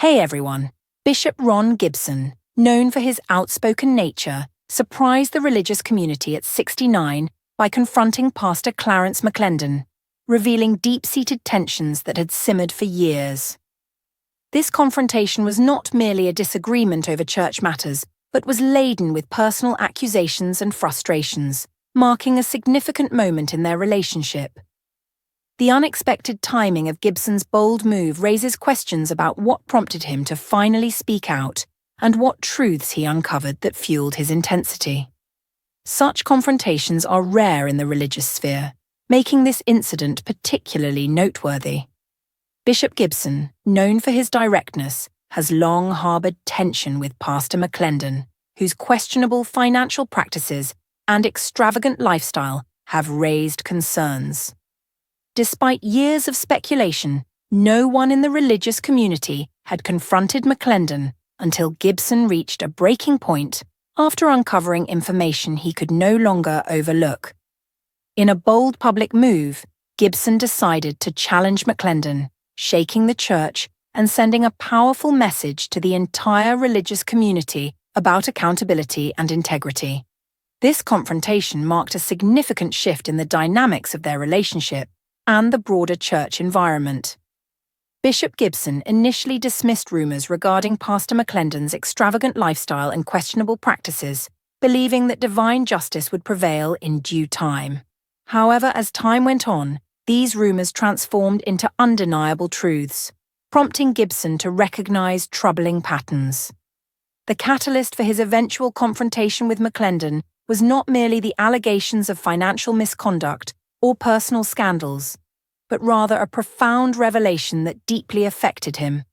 Hey everyone, Bishop Ron Gibson, known for his outspoken nature, surprised the religious community at 69 by confronting Pastor Clarence McLendon, revealing deep-seated tensions that had simmered for years. This confrontation was not merely a disagreement over church matters, but was laden with personal accusations and frustrations, marking a significant moment in their relationship. The unexpected timing of Gibson's bold move raises questions about what prompted him to finally speak out and what truths he uncovered that fueled his intensity. Such confrontations are rare in the religious sphere, making this incident particularly noteworthy. Bishop Gibson, known for his directness, has long harbored tension with Pastor McLendon, whose questionable financial practices and extravagant lifestyle have raised concerns. Despite years of speculation, no one in the religious community had confronted McLendon until Gibson reached a breaking point after uncovering information he could no longer overlook. In a bold public move, Gibson decided to challenge McLendon, shaking the church and sending a powerful message to the entire religious community about accountability and integrity. This confrontation marked a significant shift in the dynamics of their relationship and the broader church environment. Bishop Gibson initially dismissed rumors regarding Pastor McLendon's extravagant lifestyle and questionable practices, believing that divine justice would prevail in due time. However, as time went on, these rumors transformed into undeniable truths, prompting Gibson to recognize troubling patterns. The catalyst for his eventual confrontation with McLendon was not merely the allegations of financial misconduct or personal scandals, but rather a profound revelation that deeply affected him.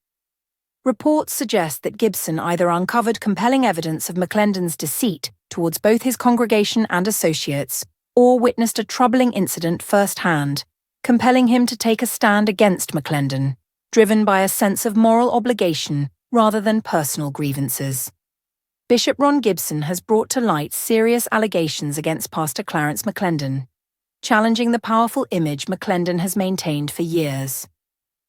Reports suggest that Gibson either uncovered compelling evidence of McLendon's deceit towards both his congregation and associates, or witnessed a troubling incident firsthand, compelling him to take a stand against McLendon, driven by a sense of moral obligation rather than personal grievances. Bishop Ron Gibson has brought to light serious allegations against Pastor Clarence McLendon, challenging the powerful image McLendon has maintained for years.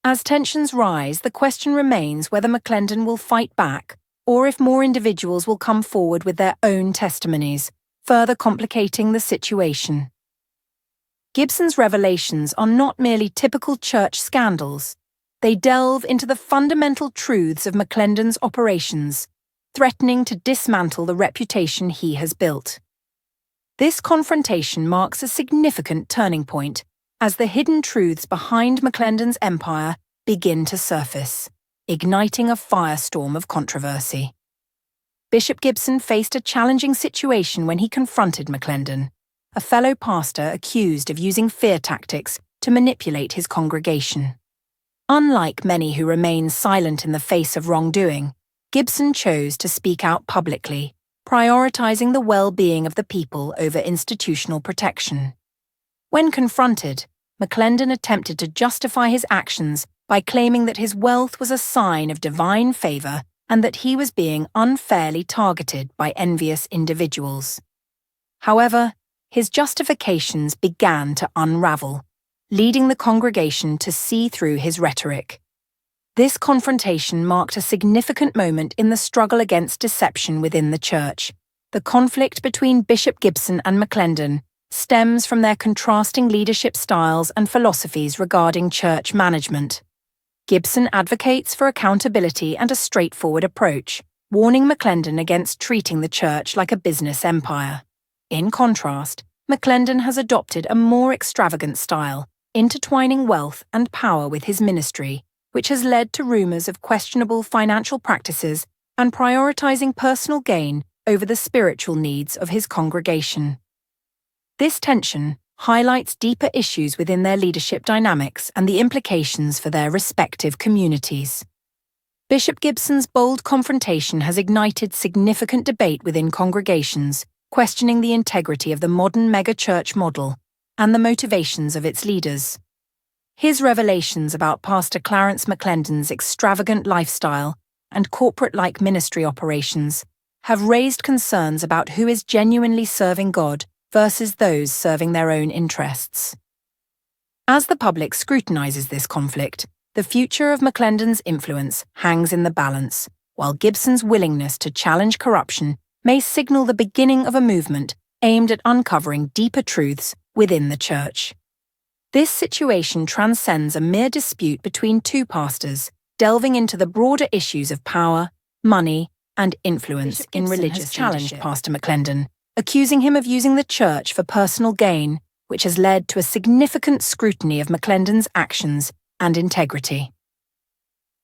As tensions rise, the question remains whether McLendon will fight back or if more individuals will come forward with their own testimonies, further complicating the situation. Gibson's revelations are not merely typical church scandals. They delve into the fundamental truths of McLendon's operations, threatening to dismantle the reputation he has built. This confrontation marks a significant turning point as the hidden truths behind McLendon's empire begin to surface, igniting a firestorm of controversy. Bishop Gibson faced a challenging situation when he confronted McLendon, a fellow pastor accused of using fear tactics to manipulate his congregation. Unlike many who remain silent in the face of wrongdoing, Gibson chose to speak out publicly, prioritizing the well-being of the people over institutional protection. When confronted, McLendon attempted to justify his actions by claiming that his wealth was a sign of divine favor and that he was being unfairly targeted by envious individuals. However, his justifications began to unravel, leading the congregation to see through his rhetoric. This confrontation marked a significant moment in the struggle against deception within the church. The conflict between Bishop Gibson and McLendon stems from their contrasting leadership styles and philosophies regarding church management. Gibson advocates for accountability and a straightforward approach, warning McLendon against treating the church like a business empire. In contrast, McLendon has adopted a more extravagant style, intertwining wealth and power with his ministry, which has led to rumors of questionable financial practices and prioritizing personal gain over the spiritual needs of his congregation. This tension highlights deeper issues within their leadership dynamics and the implications for their respective communities. Bishop Gibson's bold confrontation has ignited significant debate within congregations, questioning the integrity of the modern megachurch model and the motivations of its leaders. His revelations about Pastor Clarence McLendon's extravagant lifestyle and corporate-like ministry operations have raised concerns about who is genuinely serving God versus those serving their own interests. As the public scrutinizes this conflict, The future of McClendon's influence hangs in the balance, while Gibson's willingness to challenge corruption may signal the beginning of a movement aimed at uncovering deeper truths within the church. This situation transcends a mere dispute between two pastors, delving into the broader issues of power, money, and influence in religious challenged Pastor McLendon, accusing him of using the church for personal gain, which has led to a significant scrutiny of McClendon's actions and integrity.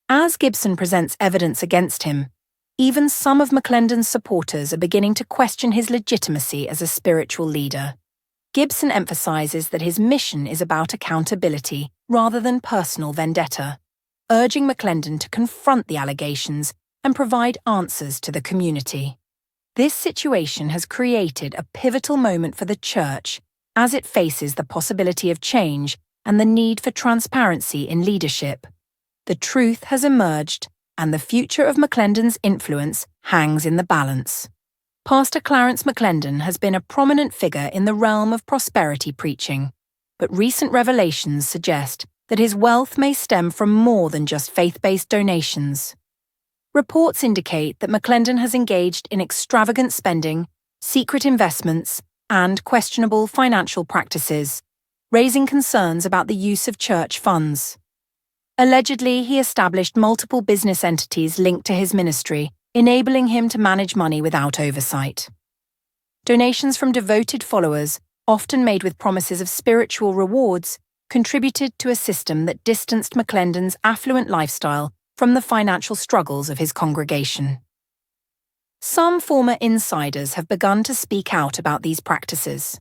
As Gibson presents evidence against him, even some of McClendon's supporters are beginning to question his legitimacy as a spiritual leader. Gibson emphasizes that his mission is about accountability rather than personal vendetta, urging McClendon to confront the allegations and provide answers to the community. This situation has created a pivotal moment for the church as it faces the possibility of change and the need for transparency in leadership. The truth has emerged, and the future of McClendon's influence hangs in the balance. Pastor Clarence McLendon has been a prominent figure in the realm of prosperity preaching, but recent revelations suggest that his wealth may stem from more than just faith-based donations. Reports indicate that McLendon has engaged in extravagant spending, secret investments, and questionable financial practices, raising concerns about the use of church funds. Allegedly, he established multiple business entities linked to his ministry, enabling him to manage money without oversight. Donations from devoted followers, often made with promises of spiritual rewards, contributed to a system that distanced McClendon's affluent lifestyle from the financial struggles of his congregation. Some former insiders have begun to speak out about these practices.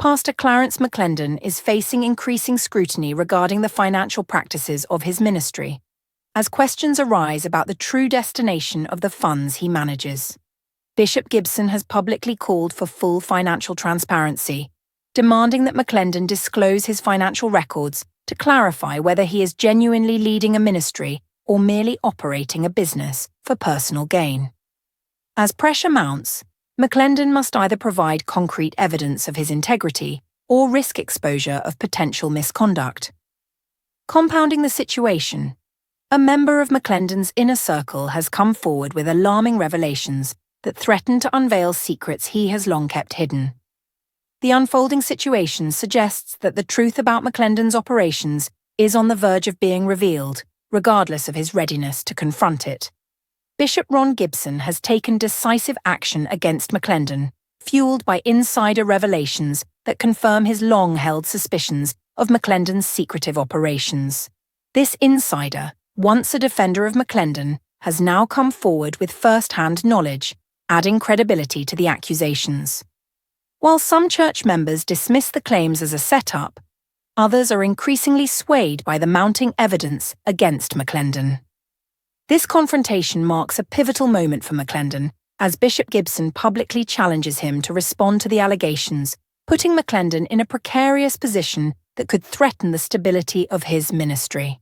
Pastor Clarence McLendon is facing increasing scrutiny regarding the financial practices of his ministry, as questions arise about the true destination of the funds he manages. Bishop Gibson has publicly called for full financial transparency, demanding that McLendon disclose his financial records to clarify whether he is genuinely leading a ministry or merely operating a business for personal gain. As pressure mounts, McLendon must either provide concrete evidence of his integrity or risk exposure of potential misconduct. Compounding the situation, a member of McClendon's inner circle has come forward with alarming revelations that threaten to unveil secrets he has long kept hidden. The unfolding situation suggests that the truth about McClendon's operations is on the verge of being revealed, regardless of his readiness to confront it. Bishop Ron Gibson has taken decisive action against McLendon, fueled by insider revelations that confirm his long-held suspicions of McClendon's secretive operations. This insider, once a defender of McLendon, has now come forward with first-hand knowledge, adding credibility to the accusations. While some church members dismiss the claims as a setup, others are increasingly swayed by the mounting evidence against McLendon. This confrontation marks a pivotal moment for McLendon, as Bishop Gibson publicly challenges him to respond to the allegations, putting McLendon in a precarious position that could threaten the stability of his ministry.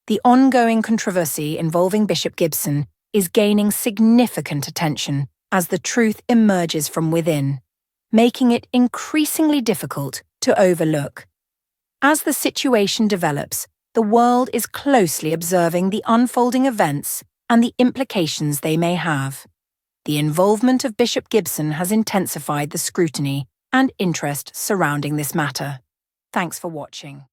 The ongoing controversy involving Bishop Gibson is gaining significant attention as the truth emerges from within, making it increasingly difficult to overlook. As the situation develops, the world is closely observing the unfolding events and the implications they may have. The involvement of Bishop Gibson has intensified the scrutiny and interest surrounding this matter. Thanks for watching.